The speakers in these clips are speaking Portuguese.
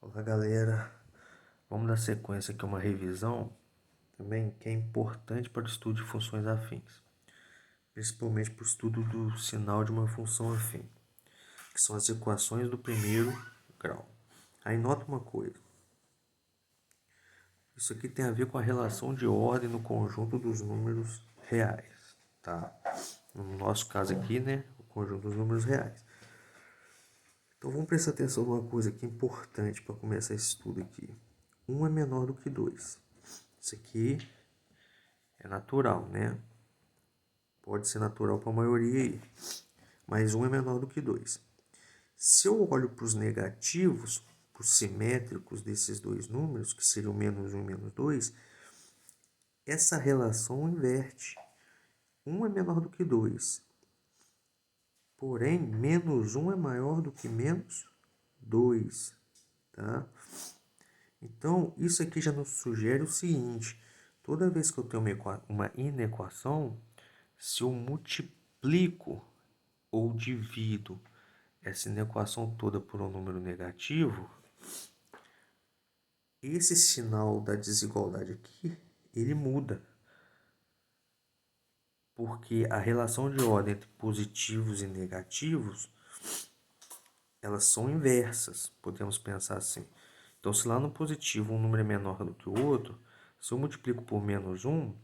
Olá, galera. Vamos dar sequência aqui a uma revisão também que é importante para o estudo de funções afins, principalmente para o estudo do sinal de uma função afim, que são as equações do primeiro grau. Aí nota uma coisa. Isso aqui tem a ver com a relação de ordem no conjunto dos números reais, tá? No nosso caso aqui, né, o conjunto dos números reais. Então vamos prestar atenção numa coisa aqui importante para começar esse estudo aqui. 1 é menor do que 2. Isso aqui é natural, né? Pode ser natural para a maioria aí. Mas 1 é menor do que 2. Se eu olho para os negativos, para os simétricos desses dois números, que seriam menos 1 e menos 2, essa relação inverte. 1 é menor do que 2. Porém, menos 1 é maior do que menos 2. Tá? Então, isso aqui já nos sugere o seguinte. Toda vez que eu tenho uma inequação, se eu multiplico ou divido essa inequação toda por um número negativo, esse sinal da desigualdade aqui, ele muda. Porque a relação de ordem entre positivos e negativos, elas são inversas, podemos pensar assim. Então, se lá no positivo um número é menor do que o outro, se eu multiplico por menos 1,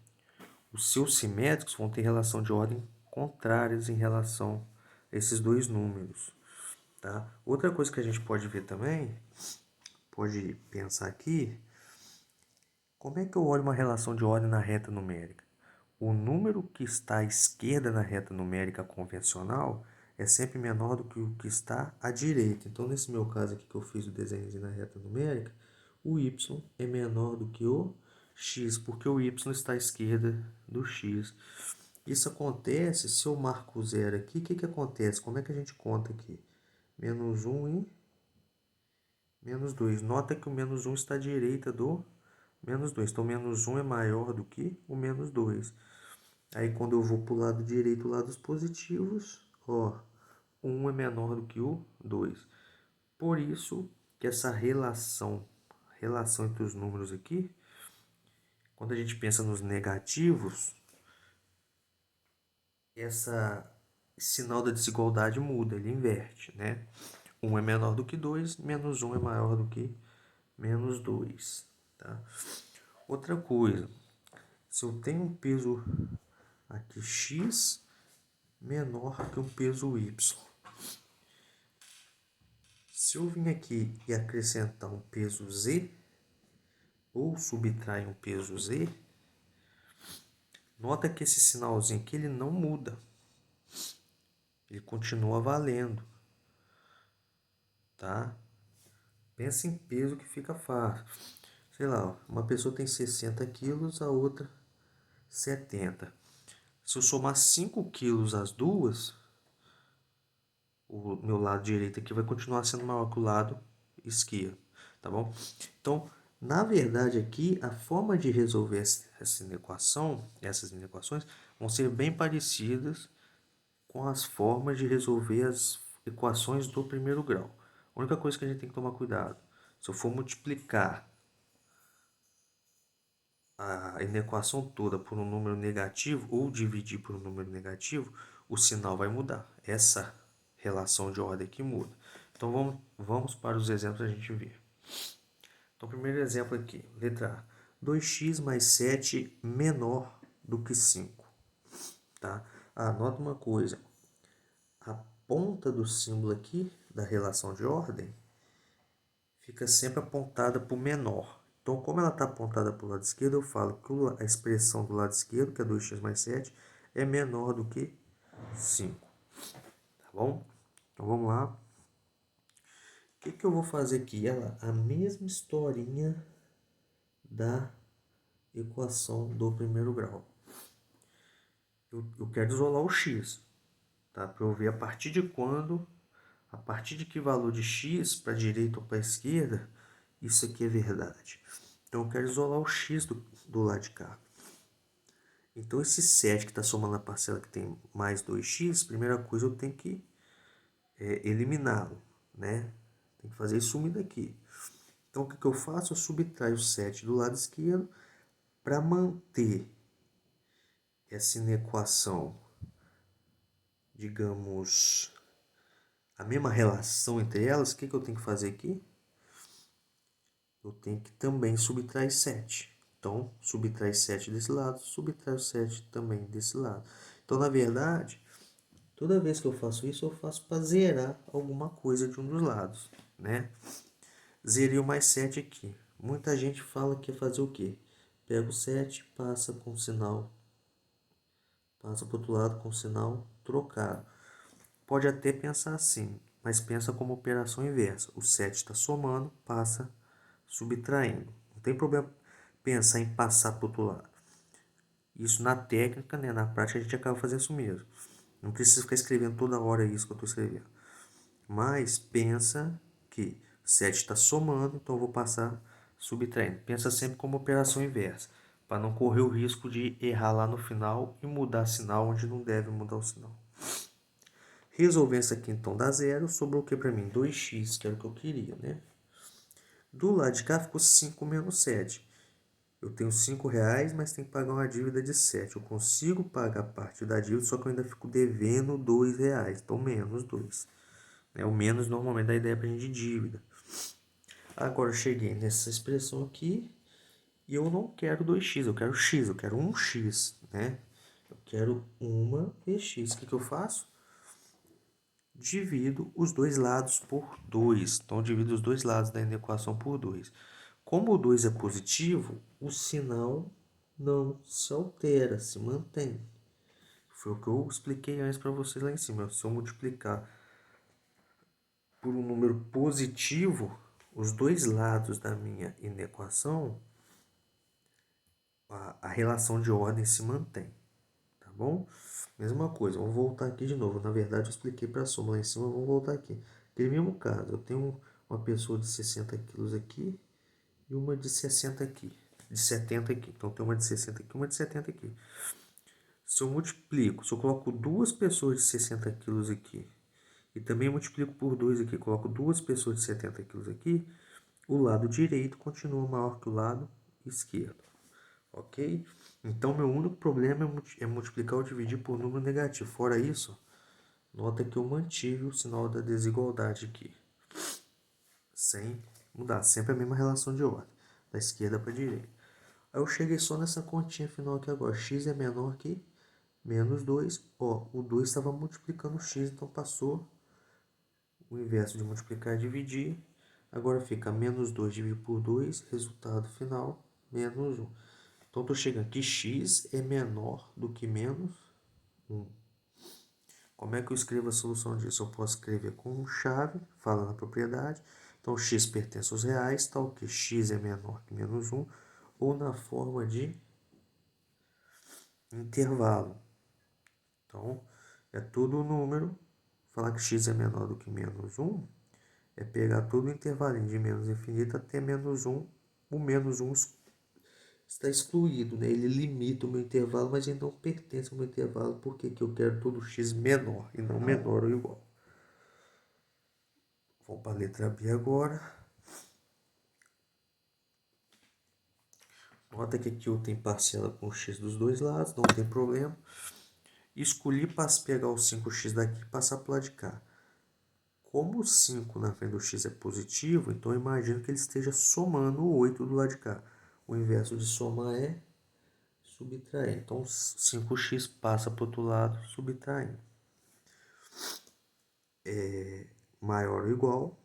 os seus simétricos vão ter relação de ordem contrárias em relação a esses dois números. Tá? Outra coisa que a gente pode ver também, pode pensar aqui, como é que eu olho uma relação de ordem na reta numérica? O número que está à esquerda na reta numérica convencional é sempre menor do que o que está à direita. Então, nesse meu caso aqui que eu fiz o desenho na reta numérica, o y é menor do que o x, porque o y está à esquerda do x. Isso acontece se eu marco zero aqui. O que acontece? Como é que a gente conta aqui? Menos 1 e menos 2. Nota que o menos 1 está à direita do menos 2. Então, menos 1 é maior do que o menos 2. Aí, quando eu vou para o lado direito, lados positivos, ó, 1 é menor do que o 2. Por isso que essa relação entre os números aqui, quando a gente pensa nos negativos, esse sinal da desigualdade muda, ele inverte, né? 1 é menor do que 2, menos 1 é maior do que menos 2. Tá? Outra coisa, se eu tenho um peso aqui x menor que um peso y, se eu vim aqui e acrescentar um peso z, ou subtrair um peso z, nota que esse sinalzinho aqui ele não muda. Ele continua valendo. Tá? Pensa em peso que fica fácil. Sei lá, uma pessoa tem 60 quilos, a outra 70. Se eu somar 5 quilos as duas, o meu lado direito aqui vai continuar sendo maior que o lado esquerdo, tá bom? Então, na verdade aqui, a forma de resolver essas inequações, vão ser bem parecidas com as formas de resolver as equações do primeiro grau. A única coisa que a gente tem que tomar cuidado, se eu for multiplicar a inequação toda por um número negativo ou dividir por um número negativo, o sinal vai mudar. Essa relação de ordem aqui muda. Então vamos para os exemplos para a gente ver. Então, primeiro exemplo aqui, letra A. 2x mais 7 menor do que 5. Tá? Anota uma coisa. A ponta do símbolo aqui da relação de ordem fica sempre apontada para o menor. Então, como ela está apontada para o lado esquerdo, eu falo que a expressão do lado esquerdo, que é 2x mais 7, é menor do que 5. Tá bom? Então, vamos lá. O que eu vou fazer aqui? A mesma historinha da equação do primeiro grau. Eu quero isolar o x, tá? Para eu ver a partir de quando, a partir de que valor de x, para a direita ou para a esquerda, isso aqui é verdade. Então, eu quero isolar o x do lado de cá. Então, esse 7 que está somando a parcela que tem mais 2x, primeira coisa eu tenho que eliminá-lo, né? Tem que fazer isso sumir daqui. Então, o que eu faço? Eu subtraio 7 do lado esquerdo para manter essa inequação, digamos, a mesma relação entre elas. O que eu tenho que fazer aqui? Eu tenho que também subtrair 7. Então, subtrai 7 desse lado, subtrai 7 também desse lado. Então, na verdade, toda vez que eu faço isso, eu faço para zerar alguma coisa de um dos lados, né? Zerei o mais 7 aqui. Muita gente fala que é fazer o quê? Pega o 7, passa com o sinal, passa para o outro lado com o sinal trocado. Pode até pensar assim, mas pensa como operação inversa. O 7 está somando, passa subtraindo. Não tem problema pensar em passar para o outro lado. Isso na técnica, né? Na prática a gente acaba fazendo isso mesmo. Não precisa ficar escrevendo toda hora isso que eu estou escrevendo. Mas pensa que 7 está somando, então eu vou passar subtraindo. Pensa sempre como operação inversa, para não correr o risco de errar lá no final e mudar sinal onde não deve mudar o sinal. Resolvendo isso aqui, então, dá zero. Sobrou o que para mim? 2x, que era o que eu queria, né? Do lado de cá ficou 5 menos 7. Eu tenho 5 reais, mas tenho que pagar uma dívida de 7. Eu consigo pagar parte da dívida, só que eu ainda fico devendo 2 reais. Então, menos 2. O menos normalmente dá ideia para a gente de dívida. Agora eu cheguei nessa expressão aqui e eu não quero 2x, eu quero x, eu quero 1x, né? Eu quero uma vx. O que eu faço? Divido os dois lados por 2. Então, eu divido os dois lados da equação por 2. Como o 2 é positivo, o sinal não se altera, se mantém. Foi o que eu expliquei antes para vocês lá em cima. Se eu multiplicar por um número positivo, os dois lados da minha inequação, a relação de ordem se mantém. Tá bom? Mesma coisa, vamos voltar aqui de novo. Na verdade, eu expliquei para a soma lá em cima, vamos voltar aqui. Aquele mesmo caso, eu tenho uma pessoa de 60 quilos aqui e uma de 60 aqui, de 70 aqui. Então, tem uma de 60 aqui e uma de 70 aqui. Se eu multiplico, se eu coloco duas pessoas de 60 quilos aqui e também multiplico por 2 aqui, coloco duas pessoas de 70 quilos aqui, o lado direito continua maior que o lado esquerdo. Ok? Então, meu único problema é multiplicar ou dividir por número negativo. Fora isso, nota que eu mantive o sinal da desigualdade aqui, sem mudar. Sempre a mesma relação de ordem, da esquerda para a direita. Aí eu cheguei só nessa continha final aqui agora. X é menor que menos 2. Ó, o 2 estava multiplicando o x, então passou o inverso de multiplicar e dividir. Agora fica menos 2 dividido por 2, resultado final, menos 1. Então, estou chegando aqui, x é menor do que menos 1. Como é que eu escrevo a solução disso? Eu posso escrever com chave, falando a propriedade. Então, x pertence aos reais, tal que x é menor que menos 1, ou na forma de intervalo. Então, é tudo número. Falar que x é menor do que menos 1 é pegar todo o intervalinho de menos infinito até menos 1. O menos 1 está excluído, né? Ele limita o meu intervalo, mas ele não pertence ao meu intervalo, porque que eu quero todo x menor e não menor ou igual. Vamos para a letra B agora. Nota que aqui eu tenho parcela com x dos dois lados, não tem problema. Escolhi para pegar o 5x daqui e passar para o lado de cá. Como o 5 na frente do x é positivo, então eu imagino que ele esteja somando o 8 do lado de cá. O inverso de somar é subtrair. Então, 5x passa para o outro lado, subtraindo. Maior ou igual.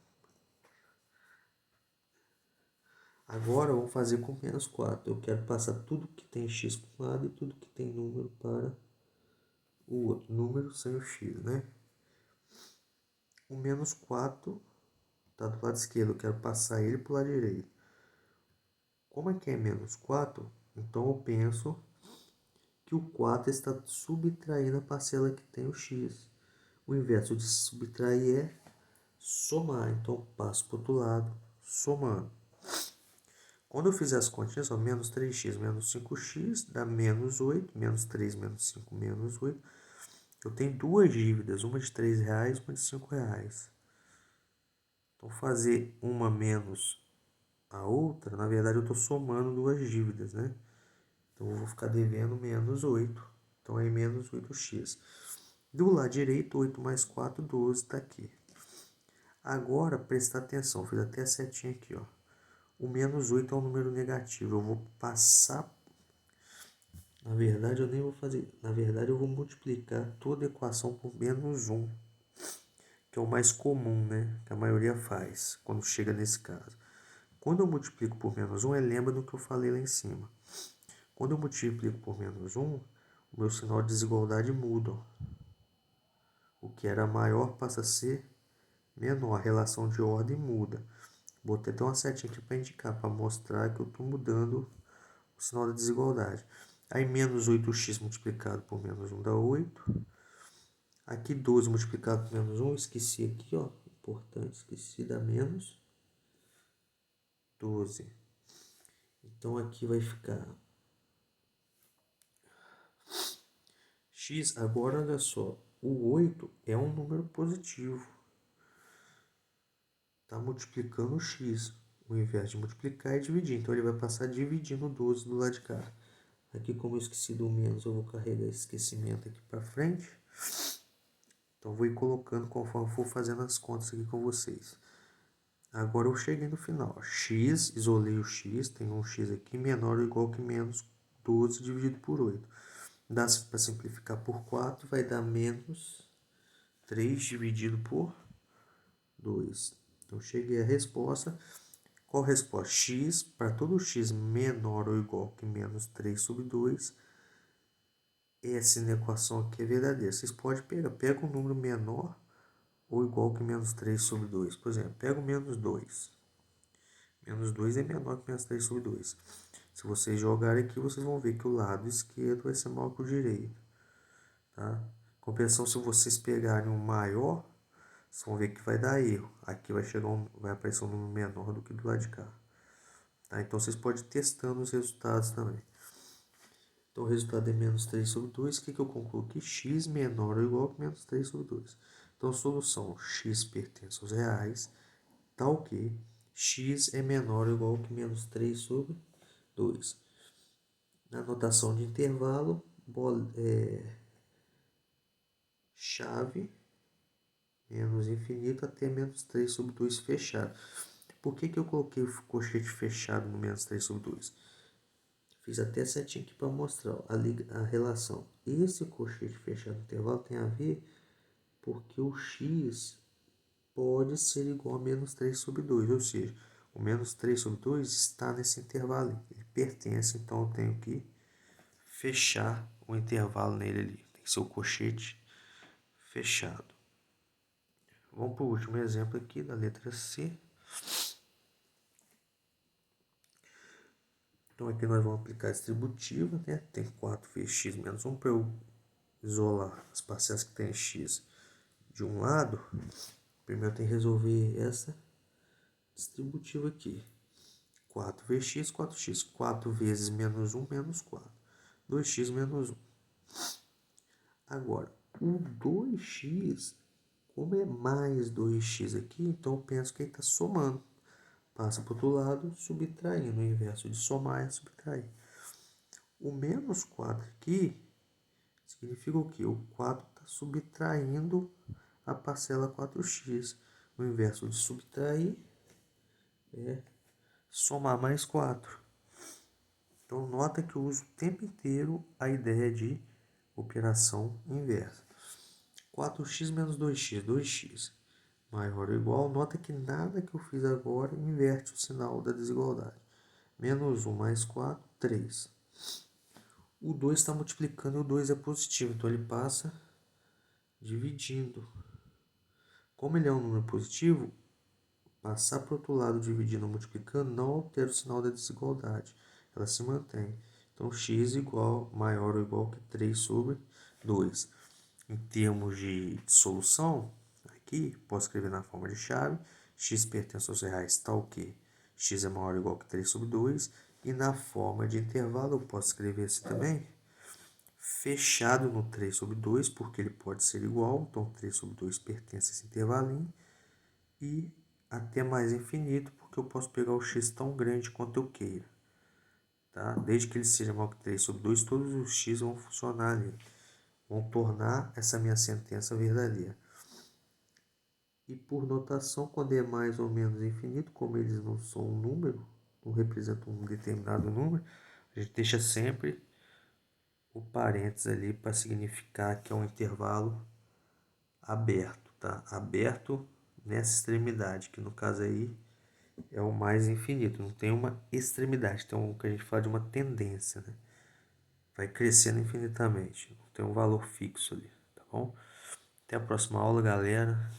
Agora, vamos fazer com menos 4. Eu quero passar tudo que tem x para um lado e tudo que tem número para o outro. Número sem o x, né? O menos 4 está do lado esquerdo. Eu quero passar ele para o lado direito. Como aqui é menos 4, então eu penso que o 4 está subtraindo a parcela que tem o x. O inverso de subtrair é somar. Então, passo para o outro lado, somando. Quando eu fizer as continhas, ó, menos 3x menos 5x dá menos 8. Menos 3 menos 5 menos 8. Eu tenho duas dívidas, uma de 3 reais, uma de 5 reais. Então, fazer uma menos a outra, na verdade eu estou somando duas dívidas, né? Então eu vou ficar devendo menos 8. Então aí menos 8x. Do lado direito, 8 mais 4, 12, está aqui. Agora, prestar atenção, fiz até a setinha aqui, ó. O menos 8 é um número negativo. Eu vou passar... Na verdade, eu nem vou fazer... Na verdade, eu vou multiplicar toda a equação por menos 1. Que é o mais comum, né? Que a maioria faz, quando chega nesse caso. Quando eu multiplico por menos 1, lembra do que eu falei lá em cima. Quando eu multiplico por menos 1, o meu sinal de desigualdade muda, ó. O que era maior passa a ser menor. A relação de ordem muda. Botei até uma setinha aqui para indicar, para mostrar que eu estou mudando o sinal da desigualdade. Aí menos 8x multiplicado por menos 1 dá 8. Aqui 12 multiplicado por menos 1, esqueci aqui, ó. Importante, esqueci, dá menos 12. Então aqui vai ficar x. Agora olha só, o 8 é um número positivo. Está multiplicando o x. Ao invés de multiplicar e dividir. Então ele vai passar dividindo 12 do lado de cá. Aqui, como eu esqueci do menos, eu vou carregar esse esquecimento aqui para frente. Então vou ir colocando conforme for fazendo as contas aqui com vocês. Agora eu cheguei no final. X, isolei o x, tem um x aqui menor ou igual que menos 12 dividido por 8. Dá para simplificar por 4, vai dar menos 3 dividido por 2. Então cheguei à resposta. Qual a resposta? X, para todo x menor ou igual que menos 3 sobre 2, essa equação aqui é verdadeira. Vocês podem pegar, pega um número menor ou igual que menos 3 sobre 2. Por exemplo, pega o menos 2. Menos 2 é menor que menos 3 sobre 2. Se vocês jogarem aqui, vocês vão ver que o lado esquerdo vai ser maior que o direito. Tá? Compensação, se vocês pegarem um maior, vocês vão ver que vai dar erro. Aqui vai aparecer um número menor do que do lado de cá. Tá? Então, vocês podem ir testando os resultados também. Então, o resultado é menos 3 sobre 2. O que eu concluo aqui? X menor ou igual que menos 3 sobre 2. Então, solução: x pertence aos reais, tal que x é menor ou igual que menos 3 sobre 2. Na notação de intervalo, chave, menos infinito até menos 3 sobre 2 fechado. Por que eu coloquei o colchete fechado no menos 3 sobre 2? Fiz até setinho aqui para mostrar ó, a relação. Esse colchete fechado no intervalo tem a ver porque o x pode ser igual a menos 3 sobre 2. Ou seja, o menos 3 sobre 2 está nesse intervalo. Ele pertence, então eu tenho que fechar o intervalo nele ali. Tem que ser o colchete fechado. Vamos para o último exemplo aqui da letra C. Então aqui nós vamos aplicar a distributiva, né? Tem 4 vezes x menos 1 para eu isolar as parcelas que tem x de um lado. Primeiro tem que resolver essa distributiva aqui. 4 vezes x, 4x. 4 vezes menos 1, menos 4. 2x menos 1. Agora, o 2x, como é mais 2x aqui, então eu penso que ele está somando. Passa para o outro lado, subtraindo. O inverso de somar é subtrair. O menos 4 aqui significa o quê? O 4 está subtraindo a parcela 4x. O inverso de subtrair é somar mais 4. Então, nota que eu uso o tempo inteiro a ideia de operação inversa. 4x menos 2x, 2x maior ou igual. Nota que nada que eu fiz agora inverte o sinal da desigualdade. Menos 1 mais 4, 3. O 2 está multiplicando e o 2 é positivo, então ele passa dividindo. Como ele é um número positivo, passar para o outro lado dividindo ou multiplicando não altera o sinal da desigualdade. Ela se mantém. Então, x igual, maior ou igual que 3 sobre 2. Em termos de solução, aqui, posso escrever na forma de chave. X pertence aos reais tal que x é maior ou igual que 3 sobre 2. E na forma de intervalo, eu posso escrever assim também. Fechado no 3 sobre 2, porque ele pode ser igual. Então, 3 sobre 2 pertence a esse intervalinho. E até mais infinito, porque que eu posso pegar o x tão grande quanto eu queira. Tá? Desde que ele seja maior que 3 sobre 2, todos os x vão funcionar ali. Vão tornar essa minha sentença verdadeira. E por notação, quando é mais ou menos infinito, como eles não são um número, não representam um determinado número, a gente deixa sempre o parênteses ali para significar que é um intervalo aberto, tá? Aberto nessa extremidade, que no caso aí é o mais infinito, não tem uma extremidade, tem o que a gente fala de uma tendência, né? Vai crescendo infinitamente, não tem um valor fixo ali, tá bom? Até a próxima aula, galera.